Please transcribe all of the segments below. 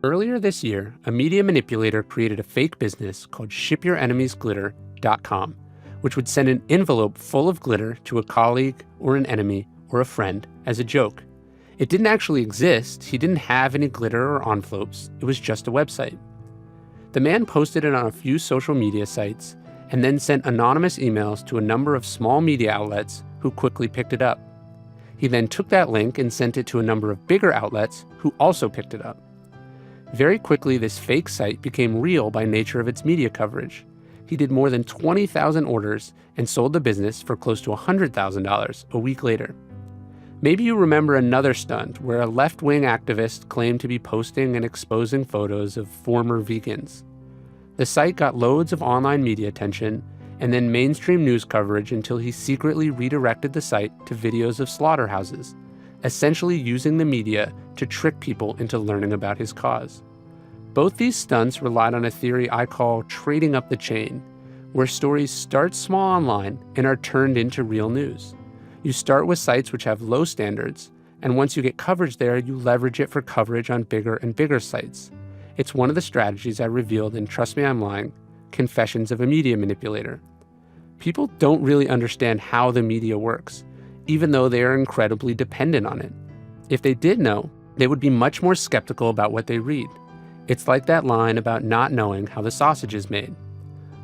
Earlier this year, a media manipulator created a fake business called ShipYourEnemiesGlitter.com, which would send an envelope full of glitter to a colleague or an enemy or a friend as a joke. It didn't actually exist. He didn't have any glitter or envelopes. It was just a website. The man posted it on a few social media sites and then sent anonymous emails to a number of small media outlets who quickly picked it up. He then took that link and sent it to a number of bigger outlets who also picked it up. Very quickly, this fake site became real by nature of its media coverage. He did more than 20,000 orders and sold the business for close to $100,000 a week later. Maybe you remember another stunt where a left-wing activist claimed to be posting and exposing photos of former vegans. The site got loads of online media attention and then mainstream news coverage until he secretly redirected the site to videos of slaughterhouses, essentially using the media to trick people into learning about his cause. Both these stunts relied on a theory I call trading up the chain, where stories start small online and are turned into real news. You start with sites which have low standards, and once you get coverage there, you leverage it for coverage on bigger and bigger sites. It's one of the strategies I revealed in Trust Me, I'm Lying, Confessions of a Media Manipulator. People don't really understand how the media works, even though they are incredibly dependent on it. If they did know, they would be much more skeptical about what they read. It's like that line about not knowing how the sausage is made.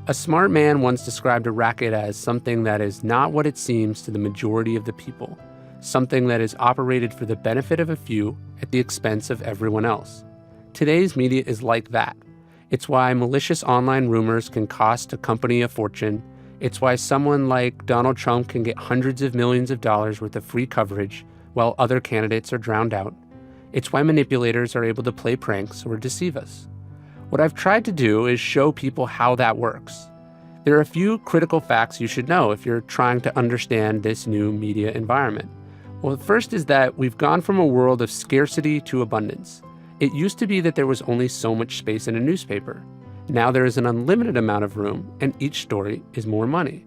A smart man once described a racket as something that is not what it seems to the majority of the people, something that is operated for the benefit of a few at the expense of everyone else. Today's media is like that. It's why malicious online rumors can cost a company a fortune. It's why someone like Donald Trump can get hundreds of millions of dollars worth of free coverage while other candidates are drowned out. It's why manipulators are able to play pranks or deceive us. What I've tried to do is show people how that works. There are a few critical facts you should know if you're trying to understand this new media environment. Well, the first is that we've gone from a world of scarcity to abundance. It used to be that there was only so much space in a newspaper. Now there is an unlimited amount of room, and each story is more money.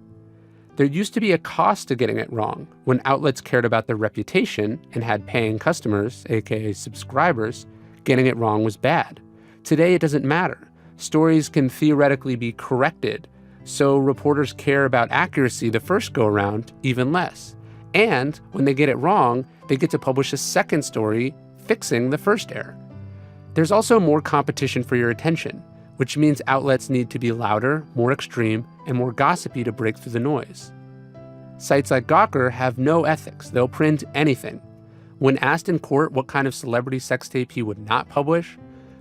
There used to be a cost to getting it wrong, when outlets cared about their reputation and had paying customers, aka subscribers. Getting it wrong was bad. Today it doesn't matter. Stories can theoretically be corrected, so reporters care about accuracy the first go-around even less. And when they get it wrong, they get to publish a second story fixing the first error. There's also more competition for your attention, which means outlets need to be louder, more extreme, and more gossipy to break through the noise. Sites like Gawker have no ethics. They'll print anything. When asked in court what kind of celebrity sex tape he would not publish,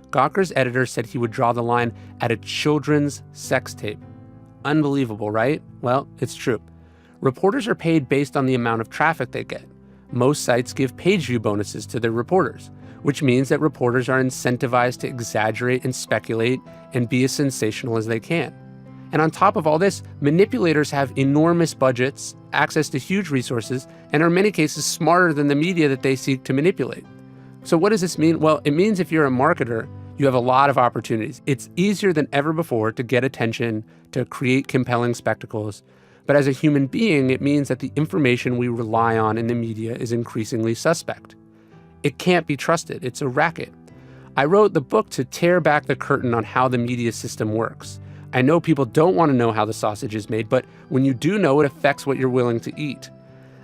Gawker's editor said he would draw the line at a children's sex tape. Unbelievable, right? Well, it's true. Reporters are paid based on the amount of traffic they get. Most sites give page view bonuses to their reporters, which means that reporters are incentivized to exaggerate and speculate and be as sensational as they can. And on top of all this, manipulators have enormous budgets, access to huge resources, and are in many cases smarter than the media that they seek to manipulate. So what does this mean? Well, it means if you're a marketer, you have a lot of opportunities. It's easier than ever before to get attention, to create compelling spectacles. But as a human being, it means that the information we rely on in the media is increasingly suspect. It can't be trusted. It's a racket. I wrote the book to tear back the curtain on how the media system works. I know people don't want to know how the sausage is made, but when you do know, it affects what you're willing to eat.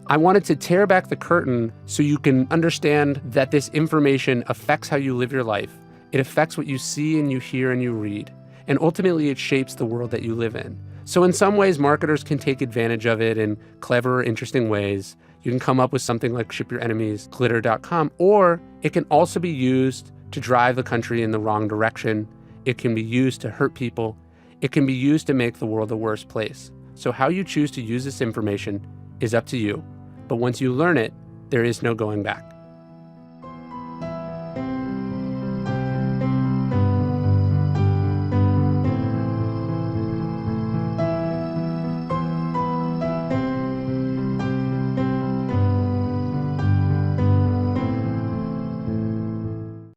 I wanted to tear back the curtain so you can understand that this information affects how you live your life. It affects what you see and you hear and you read. And ultimately, it shapes the world that you live in. So in some ways, marketers can take advantage of it in clever, interesting ways. You can come up with something like ShipYourEnemiesGlitter.com, or it can also be used to drive the country in the wrong direction. It can be used to hurt people. It can be used to make the world a worse place. So how you choose to use this information is up to you. But once you learn it, there is no going back.